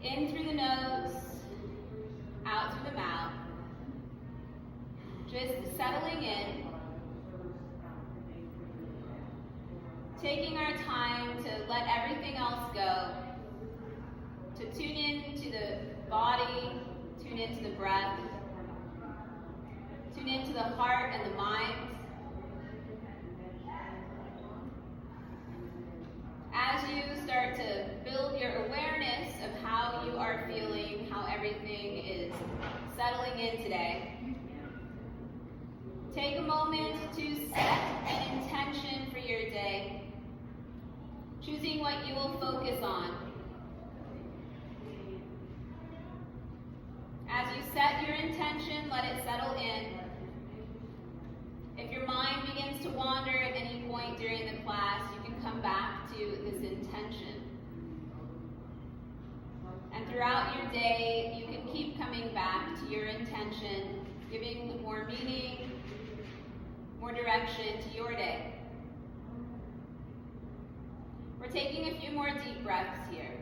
In through the nose, out through the mouth. Just settling in. Taking our time to let everything else go. To tune in to the body, tune into the breath. Tune into the heart and the mind. As you start to build your awareness of how you are feeling, how everything is settling in today, take a moment to set an intention for your day, choosing what you will focus on. As you set your intention, let it settle in. If your mind begins to wander at any point during the class, you can come back to this intention. And throughout your day, you can keep coming back to your intention, giving more meaning, more direction to your day. We're taking a few more deep breaths here.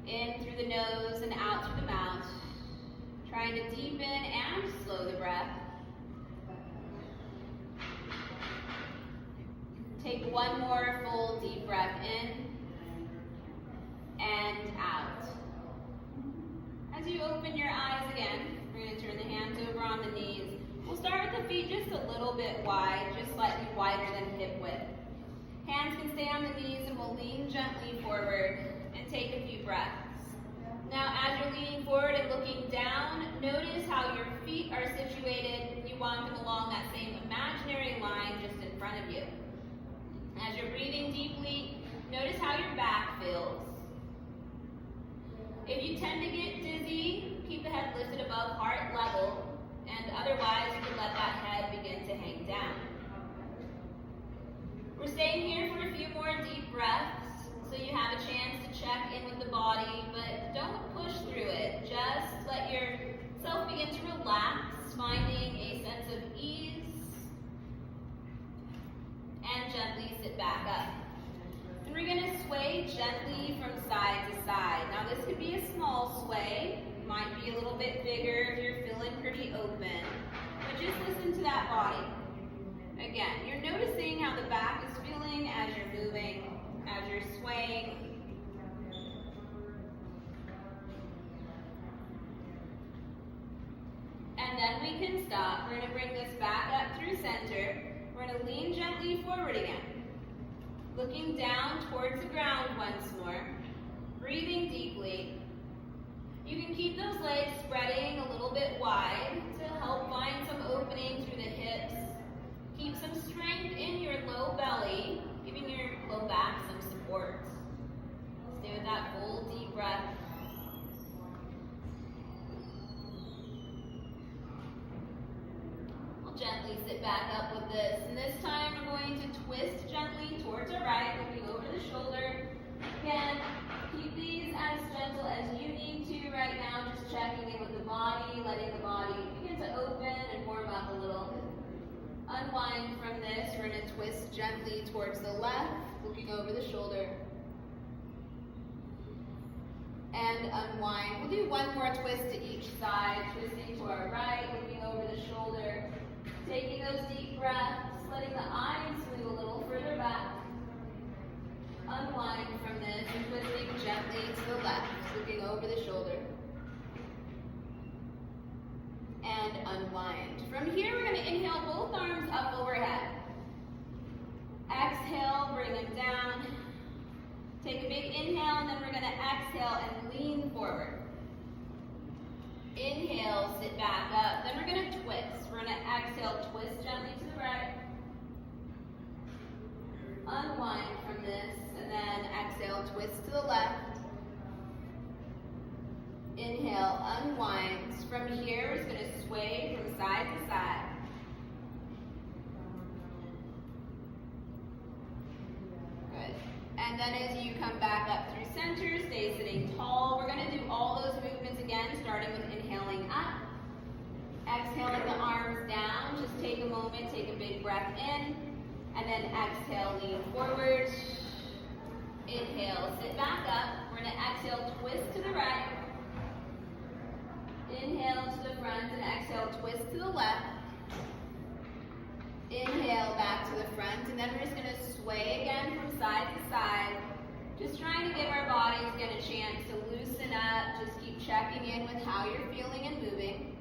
In through the nose and out through the mouth. Trying to deepen and slow the breath. Take one more full deep breath in and out. As you open your eyes again, we're going to turn the hands over on the knees. We'll start with the feet just a little bit wide, just slightly wider than hip width. Hands can stay on the knees and we'll lean gently forward and take a few breaths. Now as you're leaning forward and looking down, notice how your feet are situated. You want them along that same imaginary line just in front of you. As you're breathing deeply, notice how your back feels. If you tend to get dizzy, keep the head lifted above heart level, and otherwise you can let that head begin to hang down. We're staying here for a few more deep breaths, so you have a chance to check in with the body, but don't push through it. Just let yourself begin to relax, finding a sense of ease, and gently sit back up. And we're going to sway gently from side to side. Now this could be a small sway, might be a little bit bigger if you're feeling pretty open, but just listen to that body. Again, you're noticing how the back is feeling as you're moving, as you're swaying. And then we can stop. We're going to bring this back up through center. We're going to lean gently forward again. Looking down towards the ground once more. Breathing deeply. You can keep those legs spreading a little bit wide to help find some opening through the hips. Keep some strength in your low belly, giving your low back some support. Stay with that full deep breath. We'll gently sit back up with this. And this time we're going to twist gently towards our right, looking over the shoulder. Again, keep these as gentle as you need to right now, just checking in with the body, letting the body begin to open and warm up a little. Unwind from this. We're going to twist gently towards the left, looking over the shoulder. And unwind. We'll do one more twist to each side, twisting to our right, looking over the shoulder. Taking those deep breaths, letting the eyes move a little further back. Unwind from this and twisting gently to the left, looking over the shoulder. And unwind. From here, we're going to inhale both arms up overhead. Exhale, bring them down. Take a big inhale, and then we're going to exhale and lean forward. Inhale, sit back up. Then we're going to twist. We're going to exhale, twist gently to the right. Unwind from this, and then exhale, twist to the left. Inhale, unwinds. From here, it's going to sway from side to side. Good. And then as you come back up through center, stay sitting tall. We're going to do all those movements again, starting with inhaling up. Exhaling the arms down. Just take a moment, take a big breath in. And then exhale, lean forward. Inhale, sit back up. We're We're going to exhale, twist to the right. Inhale to the front and exhale, twist to the left. Inhale back to the front, and then we're just going to sway again from side to side. Just trying to give our bodies again a chance to loosen up. Just keep checking in with how you're feeling and moving.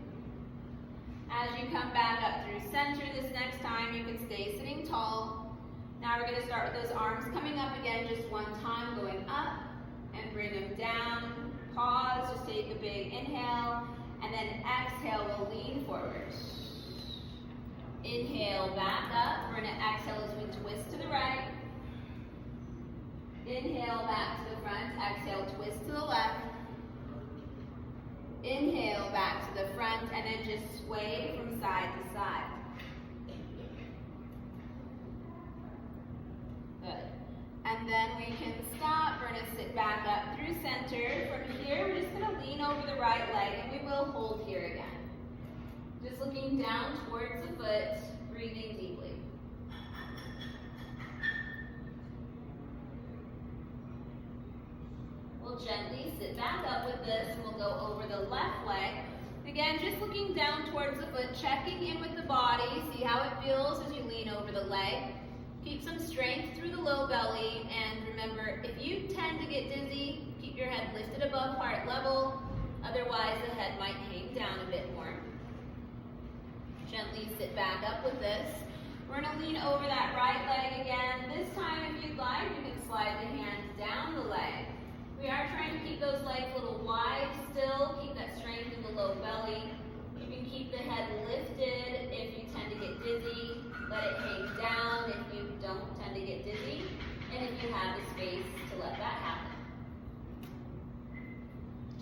As you come back up through center this next time, you can stay sitting tall. Now we're going to start with those arms coming up again just one time, going up and bring them down. Pause, just take a big inhale, and then exhale, we'll lean forward. Inhale, back up. We're going to exhale as we twist to the right. Inhale, back to the front. Exhale, twist to the left. Inhale, back to the front, and then just sway from side to side. Good. And then we can stop. We're going to sit back up through center. From here, we're just going to lean over the right leg, and we will hold here again. Just looking down towards the foot, breathing deeply. We'll gently sit back up with this, and we'll go over the left leg. Again, just looking down towards the foot, checking in with the body, see how it feels as you lean over the leg. Keep some strength through the low belly, and remember, if you tend to get dizzy, keep your head lifted above heart level, otherwise the head might hang down a bit more. Gently sit back up with this. We're going to lean over that right leg again. This time, if you'd like, you can slide the hands down the leg. We are trying to keep those legs a little wide still, keep that strength in the low belly. You can keep the head lifted if you tend to get dizzy. Let it hang down if you don't tend to get dizzy, and if you have the space to let that happen.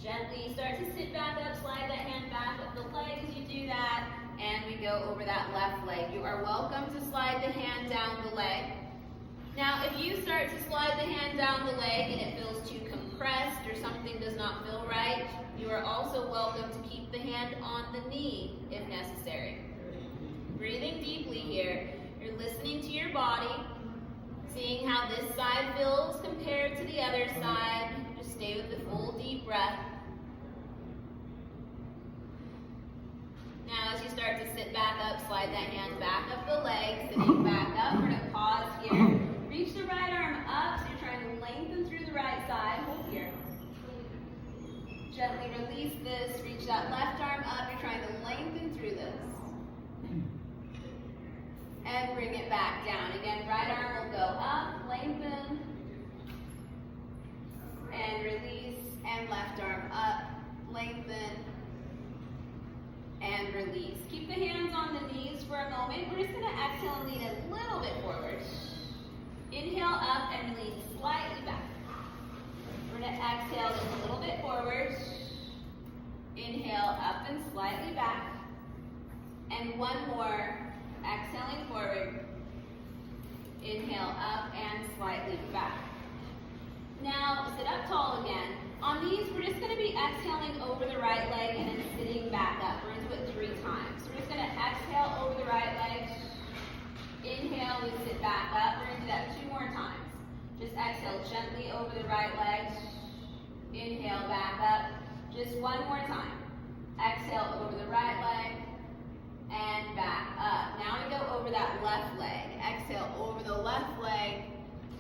Gently start to sit back up, slide that hand back up the leg as you do that, and we go over that left leg. You are welcome to slide the hand down the leg. Now, if you start to slide the hand down the leg and it feels too compressed or something does not feel right, you are also welcome to keep the hand on the knee if necessary. Breathing deeply here. You're listening to your body, seeing how this side feels compared to the other side. Just stay with the full deep breath. Now, as you start to sit back up, slide that hand back up the leg, sitting back up. We're going to pause here. Reach the right arm up, so you're trying to lengthen through the right side. Hold here. Gently release this. Reach that left arm up. You're trying to lengthen through this. And bring it back down. Again, right arm will go up, lengthen, and release, and left arm up, lengthen, and release. Keep the hands on the knees for a moment. We're just going to exhale and lean a little bit forward. Inhale up and lean slightly back. We're going to exhale just a little bit forward. Inhale up and slightly back. And one more. Exhaling forward. Inhale up and slightly back. Now sit up tall again. On these, we're just going to be exhaling over the right leg and then sitting back up. We're going to do it 3 times. So we're just going to exhale over the right leg. Inhale, we sit back up. We're going to do that 2 more times. Just exhale gently over the right leg. Inhale, back up. Just 1 more time. Exhale over the right leg. And back up. Now we go over that left leg. Exhale over the left leg.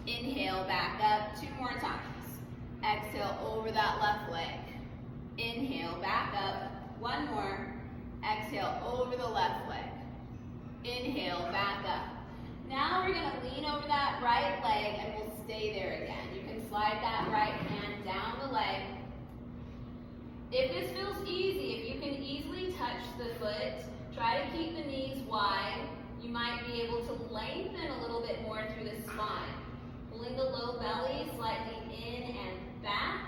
Inhale, back up. 2 more times. Exhale over that left leg. Inhale, back up. 1 more. Exhale over the left leg. Inhale, back up. Now we're going to lean over that right leg and we'll stay there again. You can slide that right hand down the leg. If this feels easy, if you can easily touch the foot, try to keep the knees wide. You might be able to lengthen a little bit more through the spine. Pulling the low belly slightly in and back.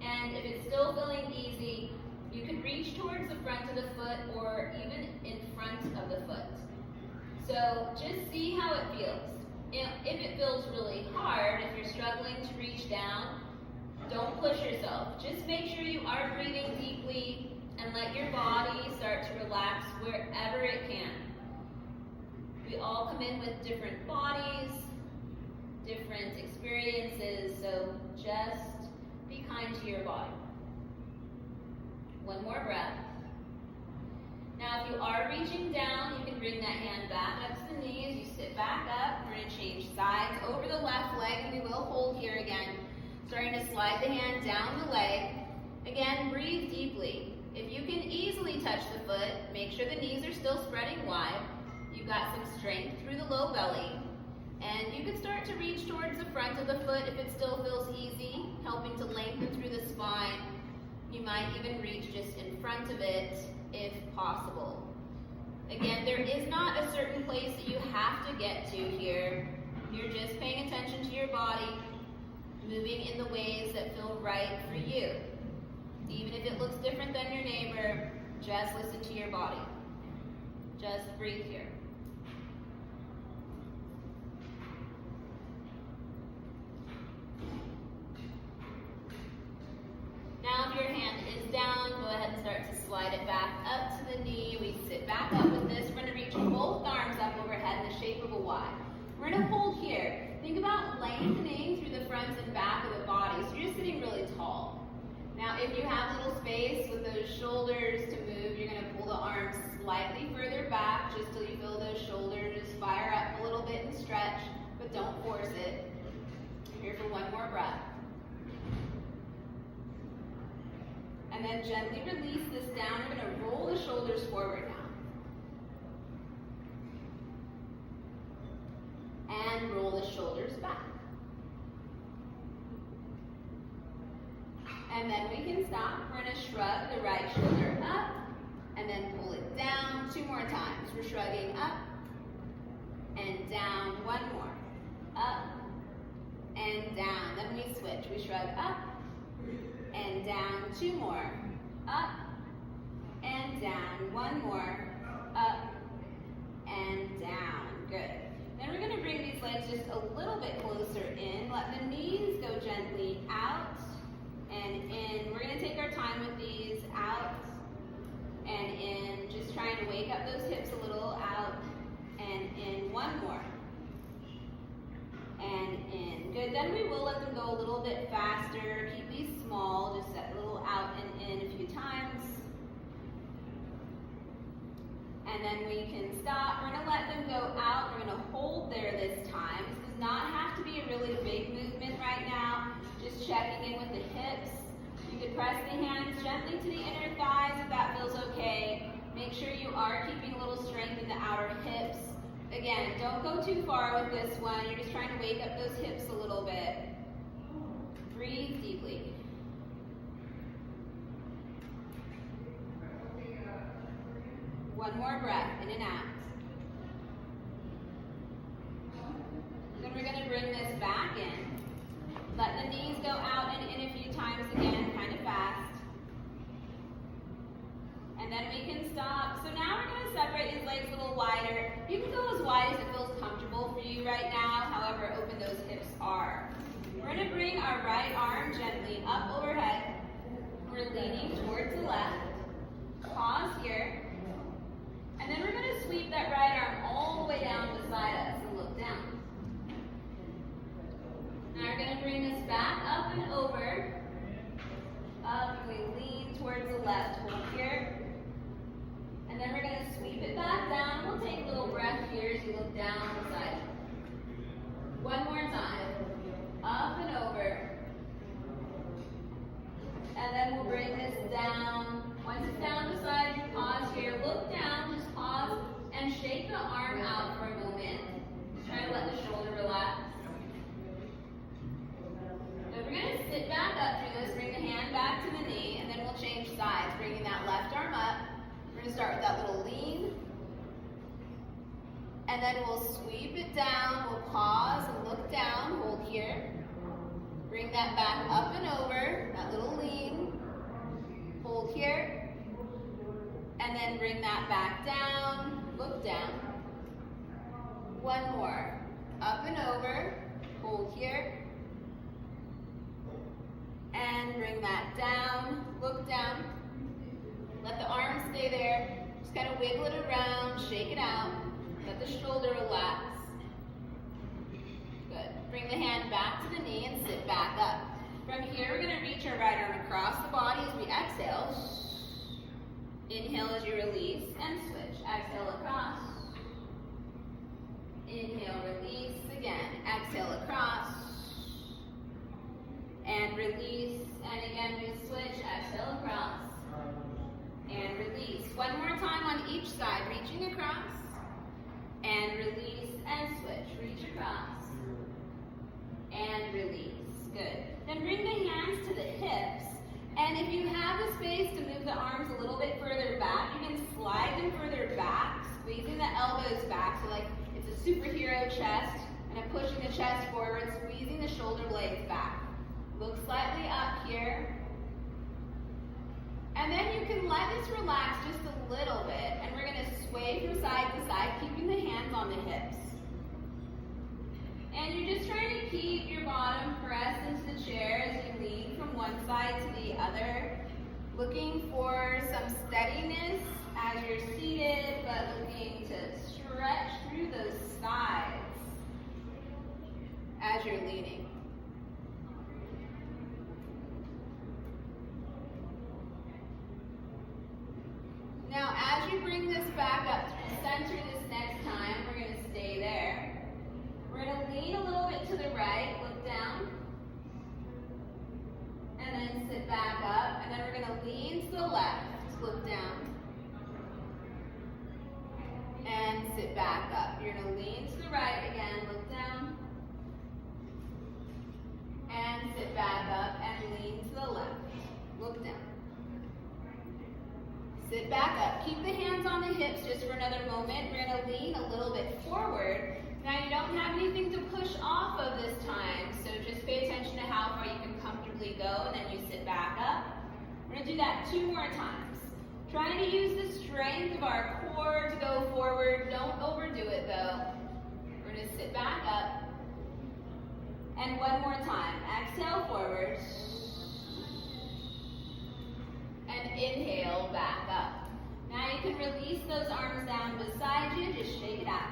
And if it's still feeling easy, you can reach towards the front of the foot or even in front of the foot. So just see how it feels. If it feels really hard, if you're struggling to reach down, don't push yourself. Just make sure you are breathing deeply and let your body start to relax wherever it can. We all come in with different bodies, different experiences, so just Be kind to your body. One more breath. Now if you are reaching down, you can bring that hand back up to the knee as you sit back up. We're going to change sides over the left leg, and we will hold here again. Starting to slide the hand down the leg. Again, breathe deeply. If you can easily touch the foot, make sure the knees are still spreading wide. You've got some strength through the low belly. And you can start to reach towards the front of the foot if it still feels easy, helping to lengthen through the spine. You might even reach just in front of it if possible. Again, there is not a certain place that you have to get to here. You're just paying attention to your body, moving in the ways that feel right for you. Even if it looks different than your neighbor, just listen to your body. Just breathe here. Now if your hand is down, go ahead and start to slide it back up to the knee. We sit back up with this. We're going to reach both arms up overhead in the shape of a Y. We're going to hold here. Think about lengthening through the front and back of the body, so you're just sitting really tall. Now if you have a little space with those shoulders to move, you're going to pull the arms slightly further back just till you feel those shoulders fire up a little bit and stretch, but don't force it. Here for one more breath. And then gently release this down. We're going to roll the shoulders forward now. And roll the shoulders back. And then we can stop. We're going to shrug the right shoulder up and then pull it down 2 more times. We're shrugging up and down. 1 more. Up and down. Then we switch. We shrug up and down. 2 more. Up and down. 1 more. Up and down. Good. Then we're going to bring these legs just a little bit closer in. Let the knees go gently out and in. We're going to take our time with these. Out and in. Just trying to wake up those hips a little. Out and in. 1 more. And in. Good. Then we will let them go a little bit faster. Keep these small. Just set a little out and in a few times. And then we can stop. We're going to let them go out. We're going to hold there this time. This does not have to be a really big movement right now. Just checking in with the hips. You could press the hands gently to the inner thighs if that feels okay. Make sure you are keeping a little strength in the outer hips. Again, don't go too far with this one. You're just trying to wake up those hips a little bit. Breathe deeply. One more breath, in and out. Then we're going to bring this back in. Let the knees go out and in a few times again, kind of fast. And then we can stop. So now we're going to separate these legs a little wider. You can go as wide as it feels comfortable for you right now, however open those hips are. We're going to bring our right arm gently up overhead. We're leaning towards the left. Pause here. And then we're going to sweep that right arm all the way down beside us and look down. Now we're going to bring this back up and over. Up, and we lean towards the left. Hold here. And then we're going to sweep it back down. We'll take a little breath here as you look down beside you. One more time. Up and over. And then we'll bring this down. Once it's down beside you, pause here. Look down, just pause, and shake the arm out for a moment. Try to let the shoulder relax. So we're going to sit back up through this. Bring the hand back to the knee, and then we'll change sides. Bringing that left arm up. We're going to start with that little lean. And then we'll sweep it down. We'll pause and look down. Hold here. Bring that back up and over. That little lean. Hold here. And then bring that back down. Look down. One more. Up and over. Hold here. And bring that down. Look down. Let the arms stay there. Just kind of wiggle it around. Shake it out. Let the shoulder relax. Good. Bring the hand back to the knee and sit back up. From here, we're going to reach our right arm across the body as we exhale. Inhale as you release and switch. Exhale across. Inhale, release again. Exhale across. And release. And again, we switch. Exhale across. And release. One more time on each side. Reaching across. And release and switch. Reach across. And release. Good. Then bring the hands to the hips. And if you have the space to move the arms a little bit further back, you can slide them further back, squeezing the elbows back. So like it's a superhero chest. And I'm pushing the chest forward, squeezing the shoulder blades back. Look slightly up here. And then you can let this relax just a little bit. And we're going to sway from side to side, keeping the hands on the hips. And you're just trying to keep your bottom pressed into the chair as you lean from one side to the other. Looking for some steadiness as you're seated, but looking to stretch through those sides as you're leaning. Now, as you bring this back up to the center this next time, we're going to stay there. We're going to lean a little bit to the right, look down, and then sit back up, and then we're going to lean to the left, look down, and sit back up. You're going to lean to the right again, look down, and sit back up, and lean to the left, look down. Sit back up. Keep the hands on the hips just for another moment. We're going to lean a little bit forward. Now you don't have anything to push off of this time, so just pay attention to how far you can comfortably go, and then you sit back up. We're going to do that 2 more times. Trying to use the strength of our core to go forward. Don't overdo it though. We're going to sit back up. And one more time. Exhale forward. And inhale back up. Now you can release those arms down beside you. Just shake it out.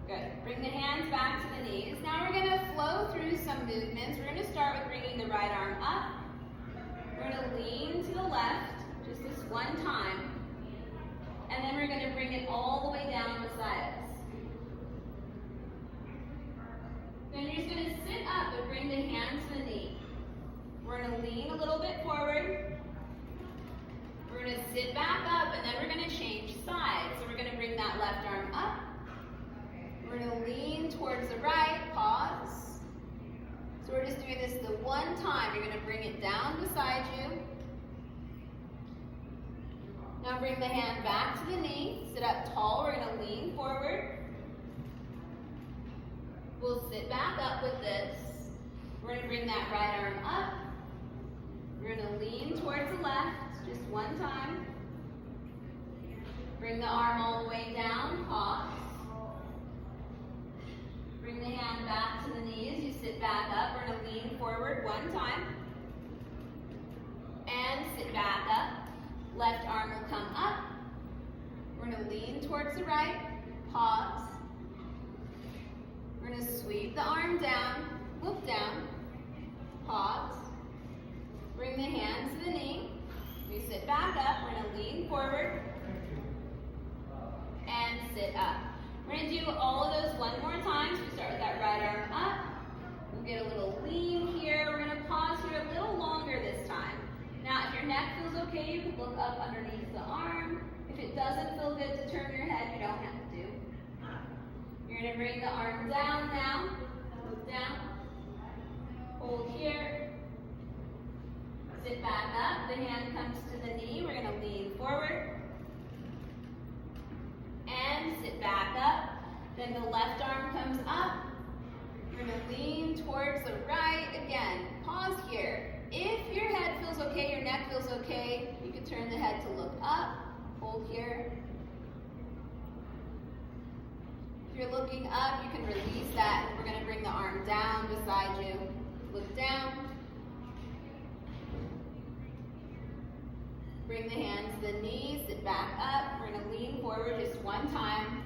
Good. Bring the hands back to the knees. Now we're going to flow through some movements. We're going to start with bringing the right arm up. We're going to lean to the left just this one time. And then we're going to bring it all the way down beside us. Then you're just going to sit up and bring the hands to the knee. We're going to lean a little bit forward. We're going to sit back up, and then we're going to change sides. So we're going to bring that left arm up. We're going to lean towards the right, pause. So we're just doing this the one time. You're going to bring it down beside you. Now bring the hand back to the knee. Sit up tall. We're going to lean forward. We'll sit back up with this. We're going to bring that right arm up. We're going to lean towards the left, just one time. Bring the arm all the way down, pause. Bring the hand back to the knees, you sit back up. We're going to lean forward one time. And sit back up. Left arm will come up. We're going to lean towards the right, pause. We're going to sweep the arm down, look down, pause. Bring the hands to the knee. We sit back up. We're going to lean forward and sit up. We're going to do all of those one more time. So we start with that right arm up. We'll get a little lean here. We're going to pause here a little longer this time. Now, if your neck feels okay, you can look up underneath the arm. If it doesn't feel good to turn your head, you don't have to. You're going to bring the arm down now. Look down. Hold here. Sit back up. The hand comes to the knee. We're going to lean forward. And sit back up. Then the left arm comes up. We're going to lean towards the right. Again, pause here. If your head feels okay, your neck feels okay, you can turn the head to look up. Hold here. If you're looking up, you can release that. We're going to bring the arm down beside you. Look down. Bring the hands to the knees, sit back up. We're going to lean forward just one time.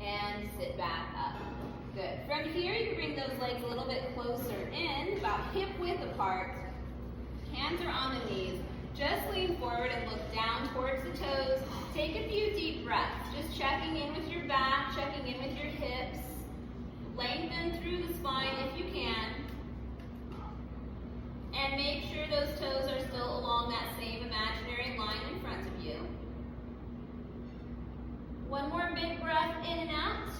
And sit back up. Good. From here, you can bring those legs a little bit closer in, about hip width apart. Hands are on the knees. Just lean forward and look down towards the toes. Take a few deep breaths. Just checking in with your back, checking in with your hips. Lengthen through the spine if you can. And make sure those toes are still along that same imaginary line in front of you. One more big breath in and out.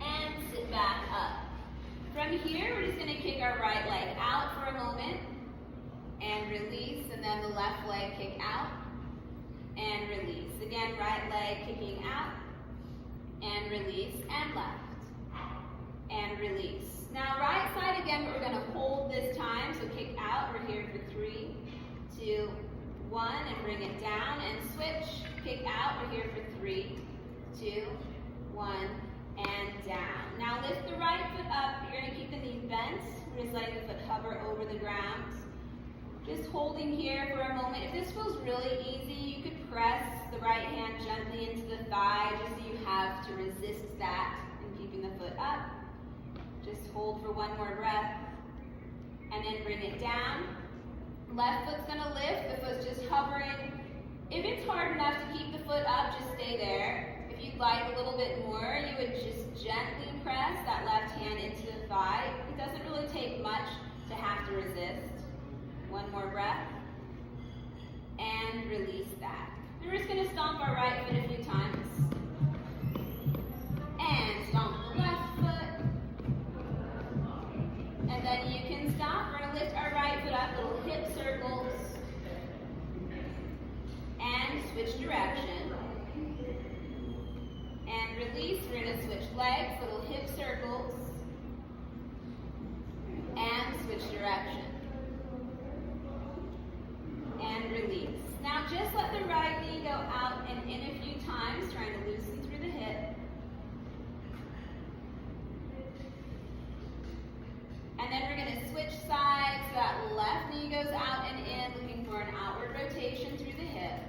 And sit back up. From here, we're just going to kick our right leg out for a moment. And release, and then the left leg kick out. And release. Again, right leg kicking out. And release, and left. And release. Now right side again, but we're going to hold this time. So kick out, we're here for 3, 2, 1, and bring it down. And switch, kick out, we're here for 3, 2, 1, and down. Now lift the right foot up. You're going to keep the knees bent. We're just letting the foot hover over the ground. Just holding here for a moment. If this feels really easy, you could press the right hand gently into the thigh just so you have to resist that and keeping the foot up. Just hold for one more breath. And then bring it down. Left foot's going to lift. The foot's just hovering. If it's hard enough to keep the foot up, just stay there. If you'd like a little bit more, you would just gently press that left hand into the thigh. It doesn't really take much to have to resist. One more breath. And release that. And we're just going to stomp our right foot a few times. And stomp the left foot. And then you can stop. We're going to lift our right foot up, little hip circles. And switch direction. And release. We're going to switch legs, little hip circles. And switch direction. And release. Now just let the right knee go out and in a few times, trying to loosen through the hip. And then we're going to switch sides. So that left knee goes out and in, looking for an outward rotation through the hip.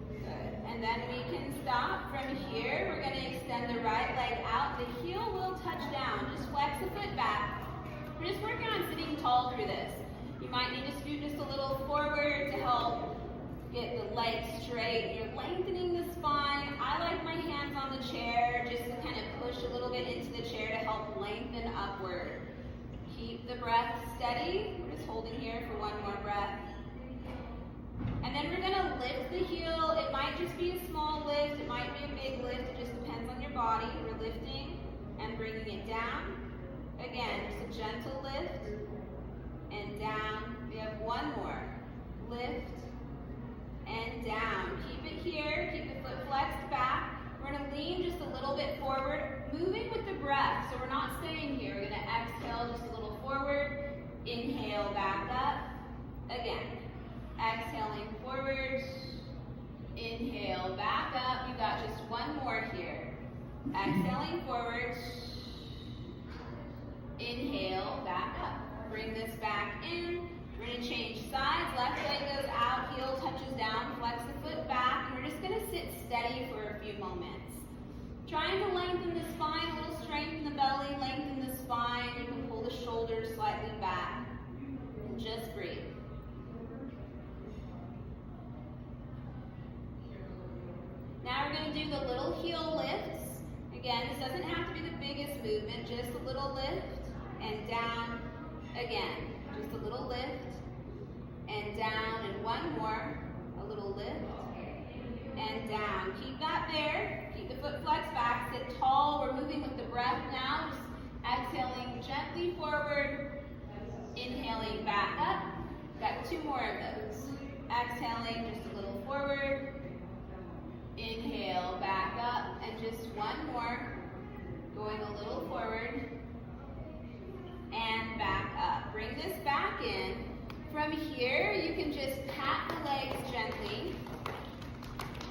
Good. And then we can stop. From here, we're going to extend the right leg out. The heel will touch down. Just flex the foot back. We're just working on sitting tall through this. You might need to scoot just a little forward to help get the legs straight. You're lengthening the spine. I like my hands on the chair just to kind of push a little bit into the chair to help lengthen upward. Keep the breath steady. We're just holding here for one more breath. And then we're going to lift the heel. It might just be a small lift. It might be a big lift. It just depends on your body. We're lifting and bringing it down. Again, just a gentle lift and down. We have one more. Lift and down. Keep it here. Keep the foot flexed back. We're going to lean just a little bit forward, moving with the breath. So we're not staying here. We're going to exhale just a little forward. Inhale, back up. Again. Exhaling forward. Inhale, back up. You got just one more here. Exhaling forward. Inhale, back up. Bring this back in. We're going to change sides. Left leg goes out, heel touches down, flex the foot back, and we're just going to sit steady for a few moments. Trying to lengthen the spine, a little strength in the belly, lengthen the spine. You can pull the shoulders slightly back. And just breathe. Now we're going to do the little heel lifts. Again, this doesn't have to be the biggest movement, just a little lift and down. Again, just a little lift and down, and one more, a little lift and down. Keep that there. Keep the foot flexed back. Sit tall. We're moving with the breath now. Just exhaling gently forward. Inhaling back up. Got two more of those. Exhaling just a little forward. Inhale, back up, and just one more. Going a little forward. And back up. Bring this back in. From here, you can just pat the legs gently.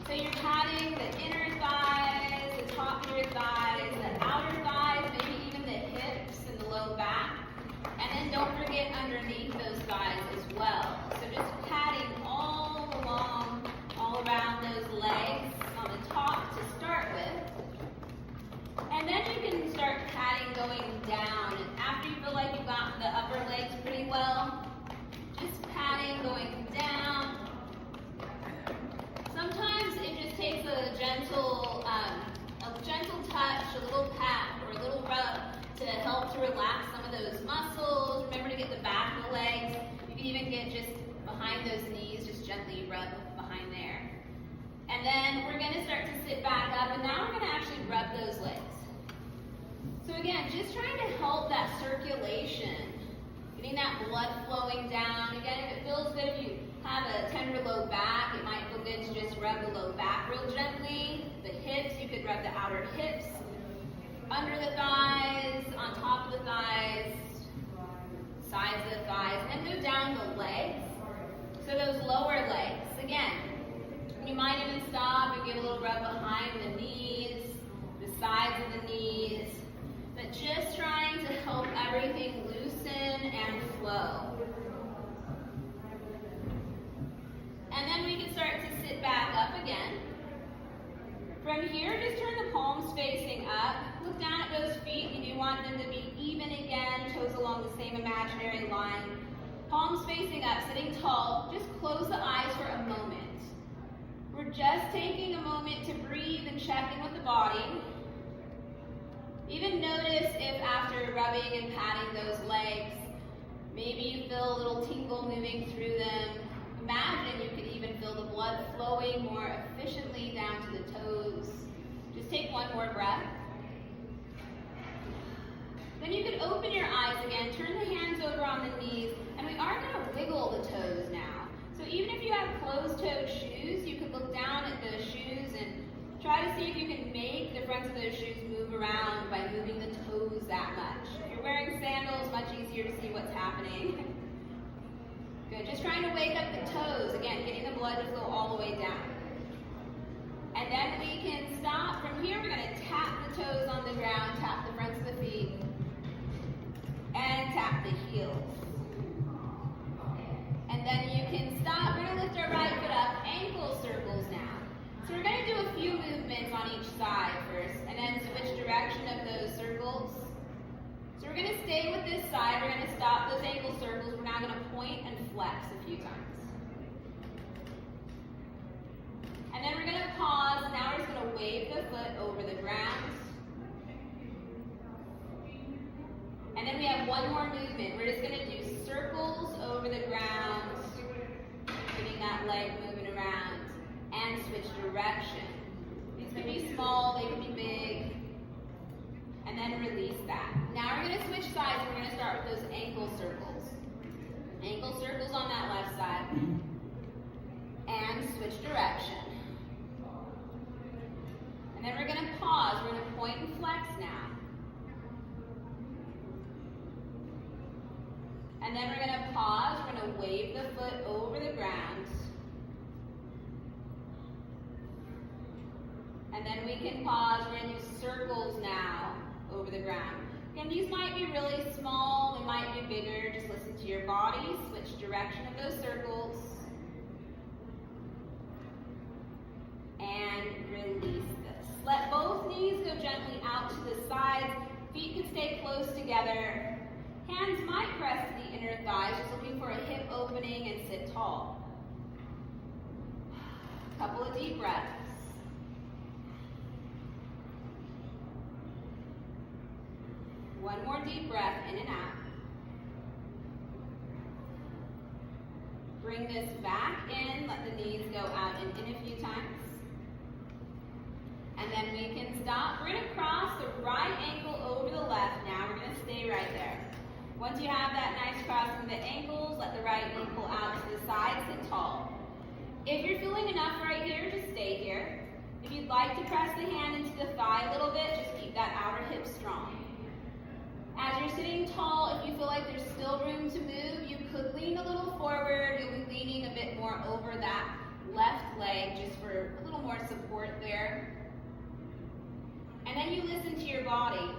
So you're patting the inner thighs, the top of your thighs, the outer thighs, maybe even the hips and the low back. And then don't forget underneath those thighs as well. So just patting all along, all around those muscles. Remember to get the back of the legs. You can even get just behind those knees, just gently rub behind there. And then we're going to start to sit back up, and now we're going to actually rub those legs. So again, just trying to help that circulation, getting that blood flowing down. Again, if it feels good, if you have a tender low back, it might feel good to just rub the low back real gently. The hips, you could rub the outer hips, under the thighs, on top of the thighs, sides of the thighs, and then go down the legs. So those lower legs, again, you might even stop and give a little rub behind the knees, the sides of the knees, but just trying to help everything loosen and flow. And then we can start to sit back up again. From here, just turn the palms facing up. Look down at those feet. You do want them to be even again, toes along the same imaginary line. Palms facing up, sitting tall. Just close the eyes for a moment. We're just taking a moment to breathe and check in with the body. Even notice if after rubbing and patting those legs, maybe you feel a little tingle moving through them. Imagine you could even feel the blood flowing more efficiently down to the toes. Just take one more breath. Then you can open your eyes again, turn the hands over on the knees, and we are going to wiggle the toes now. So even if you have closed-toed shoes, you can look down at those shoes and try to see if you can make the fronts of those shoes move around by moving the toes that much. If you're wearing sandals, much easier to see what's happening. Good, just trying to wake up the toes. Again, getting the blood to flow all the way down. And then we can stop. From here, we're going to tap the toes on the ground, tap the fronts of the feet, and tap the heels. And then you can stop. We're going to lift our right foot up, ankle circles now. So we're going to do a few movements on each side first, and then switch direction of those circles. So we're going to stay with this side. We're going to stop those ankle circles. We're now going to point and flex a few times. And then we're going to pause. Now we're just going to wave the foot over the ground. And then we have one more movement. We're just going to do circles over the ground, getting that leg moving around, and switch direction. These can be small, they can be big. And then release that. Now we're going to switch sides. We're going to start with those ankle circles. Ankle circles on that left side. And switch direction. And then we're going to pause. We're going to point and flex now. And then we're going to pause. We're going to wave the foot over the ground. And then we can pause. We're going to do circles now over the ground. Again, these might be really small. They might be bigger. Just listen to your body. Switch direction of those circles. And release this. Let both knees go gently out to the sides. Feet can stay close together. Hands might press to the inner thighs, just looking for a hip opening, and sit tall. A couple of deep breaths. One more deep breath in and out. Bring this back in, let the knees go out and in a few times. And then we can stop. We're going to cross the right ankle over the left now. We're going to stay right there. Once you have that nice crossing of the ankles, let the right ankle out to the side, sit tall. If you're feeling enough right here, just stay here. If you'd like to press the hand into the thigh a little bit, just keep that outer hip strong. As you're sitting tall, if you feel like there's still room to move, you could lean a little forward. You'll be leaning a bit more over that left leg just for a little more support there. And then you listen to your body.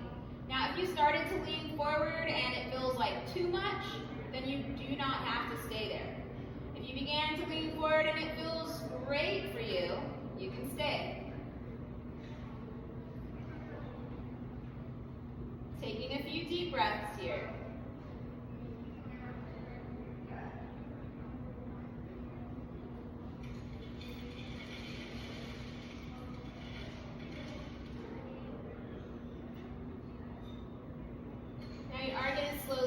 Now, if you started to lean forward and it feels like too much, then you do not have to stay there. If you began to lean forward and it feels great for you, you can stay. Taking a few deep breaths here. Now you are going to slow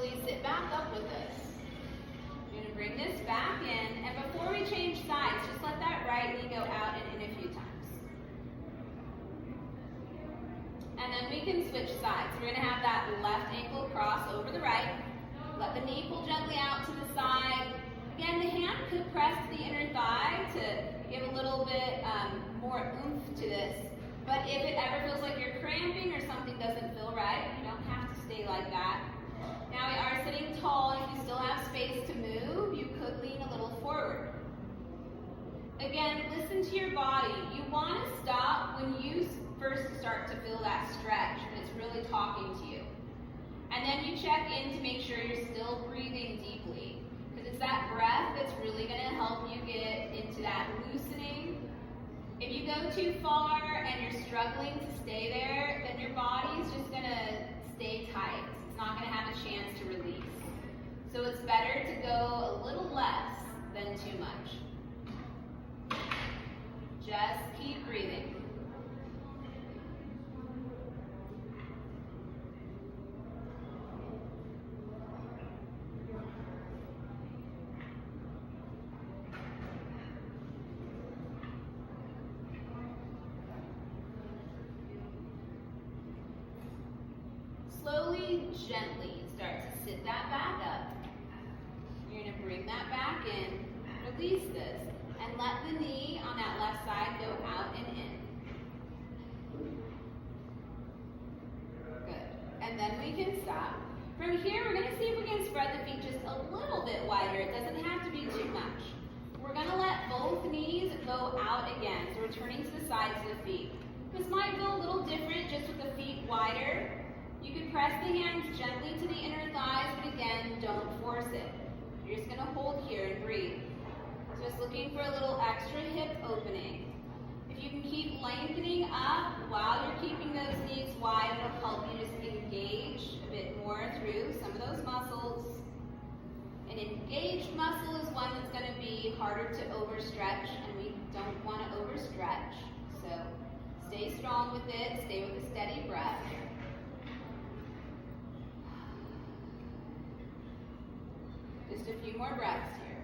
we can switch sides. We're going to have that left ankle cross over the right. Let the knee pull gently out to the side. Again, the hand could press the inner thigh to give a little bit more oomph to this. But if it ever feels like you're cramping or something doesn't feel right, you don't have to stay like that. Now we are sitting tall. If you still have space to move, you could lean a little forward. Again, listen to your body. You want to stop when you first start to feel that stretch, when it's really talking to you. And then you check in to make sure you're still breathing deeply. Because it's that breath that's really going to help you get into that loosening. If you go too far and you're struggling to stay there, then your body's just going to stay tight. It's not going to have a chance to release. So it's better to go a little less than too much. Just keep breathing. Slowly, gently start to sit that back up. You're going to bring that back in, release this, and let the knee on that left side go out and in. Good. And then we can stop. From here, we're going to see if we can spread the feet just a little bit wider. It doesn't have to be too much. We're going to let both knees go out again. So we're turning to the sides of the feet. This might feel a little different just with the feet wider. You could press the hands gently to the inner thighs, but again, don't force it. You're just going to hold here and breathe. Just looking for a little extra hip opening. If you can keep lengthening up while you're keeping those knees wide, it'll help you just engage a bit more through some of those muscles. An engaged muscle is one that's going to be harder to overstretch, and we don't want to overstretch. So stay strong with it, stay with a steady breath. Just a few more breaths here.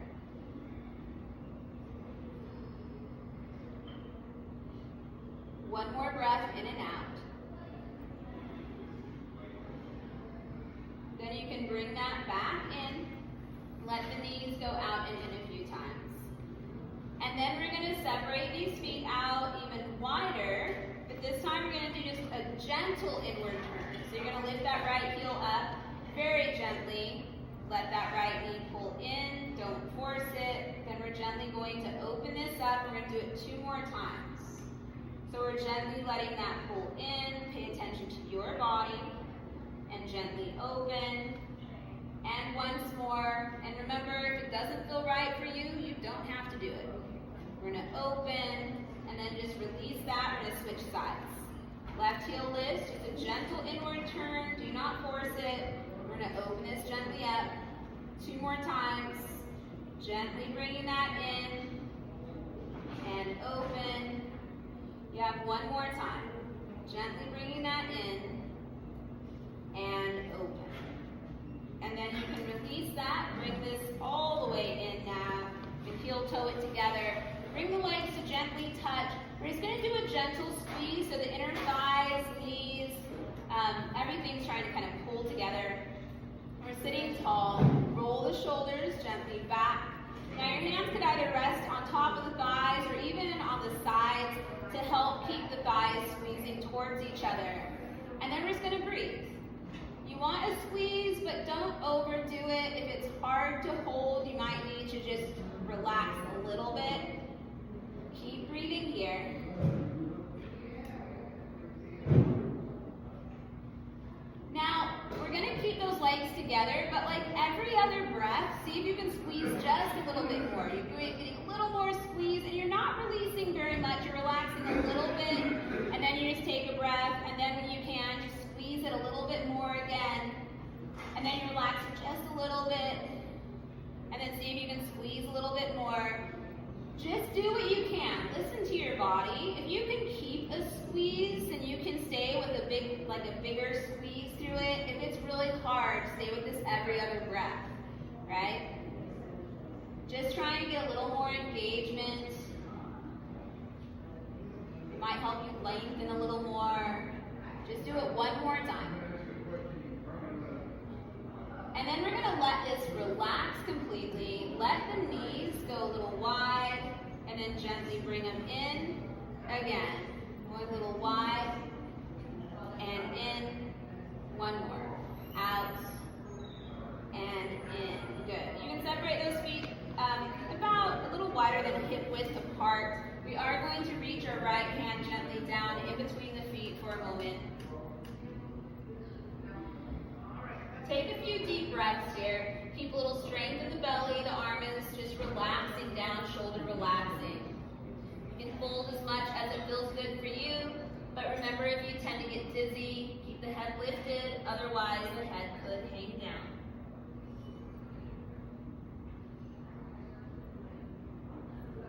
One more breath in and out. Then you can bring that back in. Let the knees go out and in a few times. And then we're going to separate these feet out even wider. But this time we're going to do just a gentle inward turn. So you're going to lift that right heel up very gently. Let that right knee pull in, don't force it. Then we're gently going to open this up. We're going to do it 2 more times. So we're gently letting that pull in. Pay attention to your body. And gently open. And once more. And remember, if it doesn't feel right for you, you don't have to do it. We're going to open, and then just release that. We're going to switch sides. Left heel lifts, just a gentle inward turn. Do not force it. We're going to open this gently up 2 more times. Gently bringing that in and open. You have 1 more time. Gently bringing that in and open. And then you can release that. Bring this all the way in now. You can heel toe it together. Bring the legs to gently touch. We're just going to do a gentle squeeze so the inner thighs, knees, everything's trying to kind of pull together. We're sitting tall. Roll the shoulders gently back. Now your hands could either rest on top of the thighs or even on the sides to help keep the thighs squeezing towards each other. And then we're just going to breathe. You want to squeeze, but don't overdo it. If it's hard to hold, you might need to just relax a little bit. Keep breathing here. Now, we're going to keep those legs together, but like every other breath, see if you can squeeze just a little bit more. You're getting a little more squeeze, and you're not releasing very much. You're relaxing a little bit, and then you just take a breath, and then when you can, just squeeze it a little bit more again, and then you relax just a little bit, and then see if you can squeeze a little bit more. Just do what you can. Listen to your body. If you can keep a squeeze, then you can stay with a bigger squeeze through it. If it's really hard, stay with this every other breath, right? Just try and get a little more engagement. It might help you lengthen a little more. Just do it one more time. And then we're going to let this relax completely. Let the knees go a little wide, and then gently bring them in. Again, one little wide, and in. One more. Out, and in. Good. You can separate those feet about a little wider than hip width apart. We are going to reach our right hand gently down in between the feet for a moment. Take a few deep breaths here. Keep a little strength in the belly. The arm is just relaxing down, shoulder relaxing. You can fold as much as it feels good for you, but remember, if you tend to get dizzy, keep the head lifted, otherwise the head could hang down.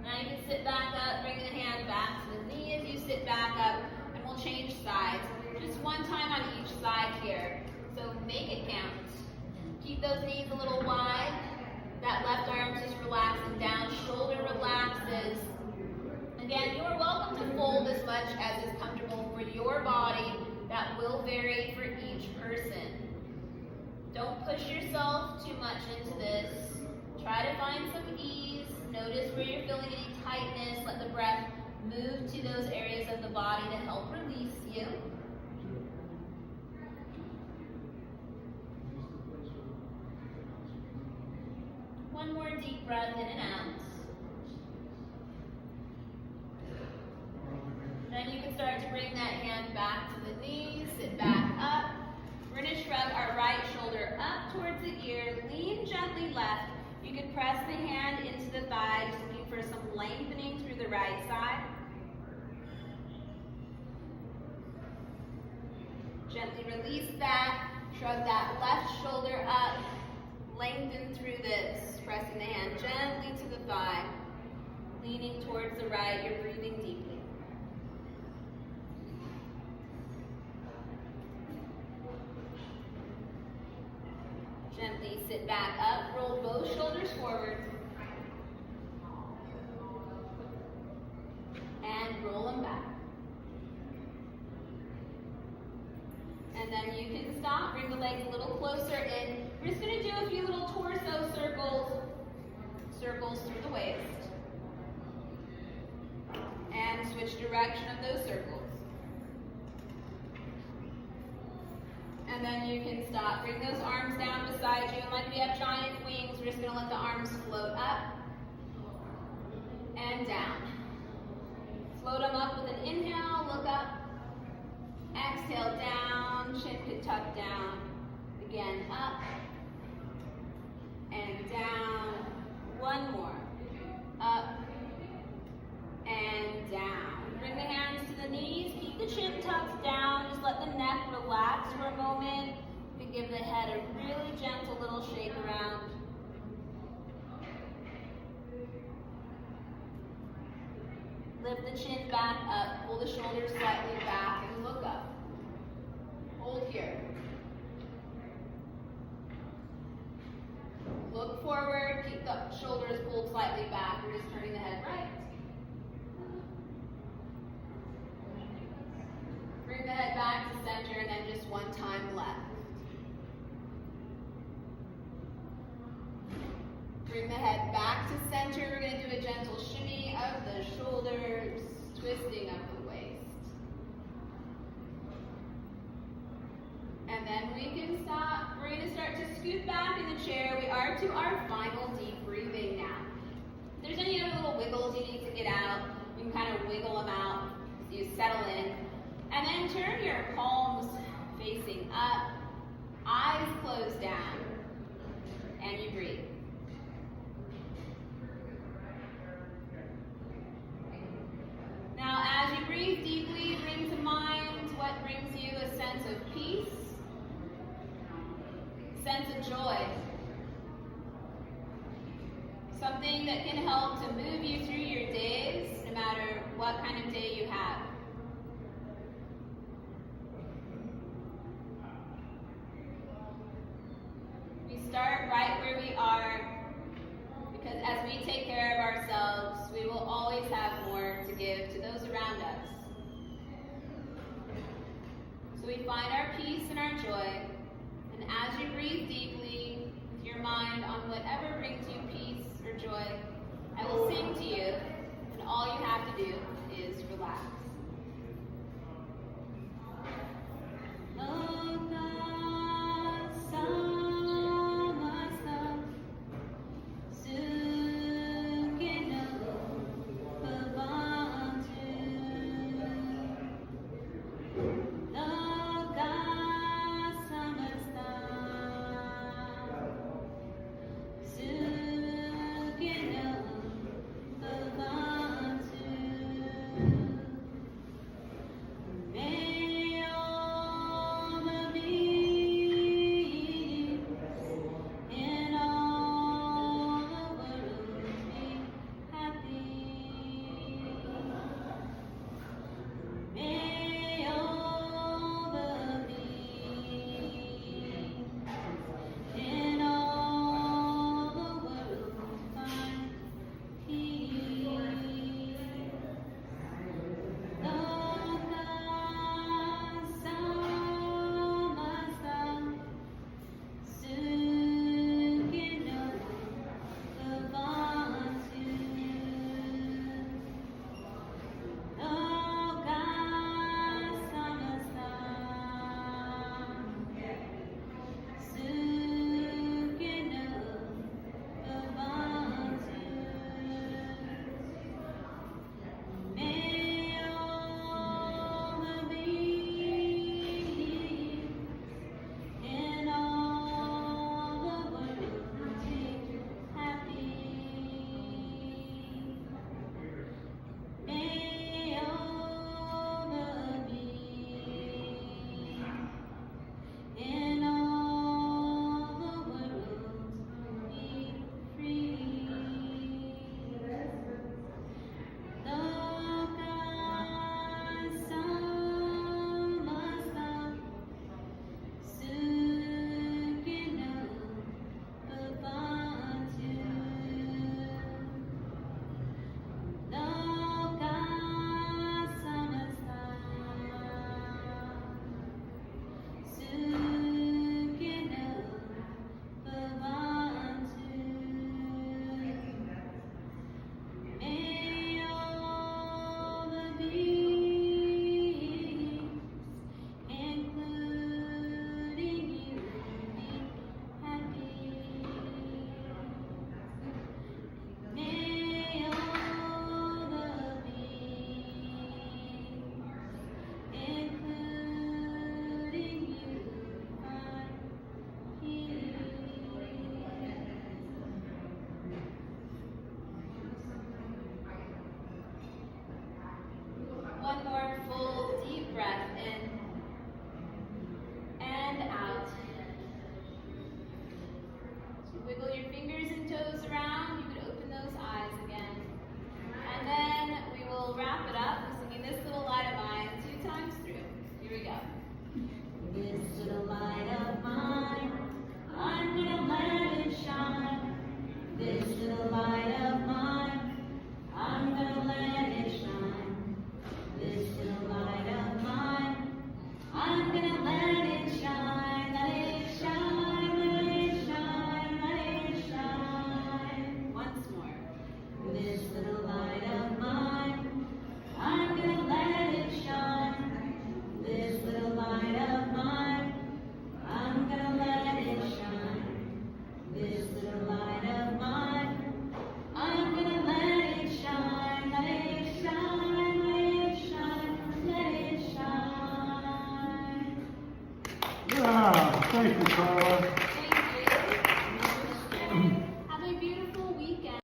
Now you can sit back up, bring the hand back to the knee as you sit back up, and we'll change sides. Just one time on each side here. So make it count. Keep those knees a little wide. That left arm just relaxing down, shoulder relaxes. Again, you are welcome to fold as much as is comfortable for your body. That will vary for each person. Don't push yourself too much into this. Try to find some ease. Notice where you're feeling any tightness. Let the breath move to those areas of the body to help release you. One more deep breath in and out. Then you can start to bring that hand back to the knees, sit back up. We're going to shrug our right shoulder up towards the ear, lean gently left. You can press the hand into the thigh, just looking for some lengthening through the right side. Gently release that, shrug that left shoulder up, lengthen through this, pressing the hand gently to the thigh, leaning towards the right, you're breathing deeply. Gently sit back up, roll both shoulders forward, and roll them back. And then you can stop, bring the legs a little closer in. We're just going to do a few little torso circles through the waist. And switch direction of those circles. And then you can stop. Bring those arms down beside you. And like we have giant wings, we're just going to let the arms float up and down. Float them up with an inhale, look up. Exhale, down, chin could tuck down. Again, up and down. One more. Up and down. Bring the hands to the knees. Keep the chin tucked down. Just let the neck relax for a moment. You can give the head a really gentle little shake around. Lift the chin back up. Pull the shoulders slightly back and look up. Hold here. Look forward. Keep the shoulders pulled slightly back. We're just turning the head right. Bring the head back to center, and then just one time left. Bring the head back to center. We're going to do a gentle shimmy of the shoulders, twisting of the waist. And then we can stop. We're going to start to scoot back in the chair. We are to our final deep breathing now. If there's any other little wiggles you need to get out, you can kind of wiggle them out so you settle in. And then turn your palms facing up, eyes closed down, and you breathe. Now, as you breathe deeply, bring to mind what brings you a sense of peace, sense of joy, something that can help to move you through your days, no matter what kind of day you have. We start right where we are, because as we take care of ourselves, we will always have more to give to those around us. So we find our peace and our joy. And as you breathe deeply,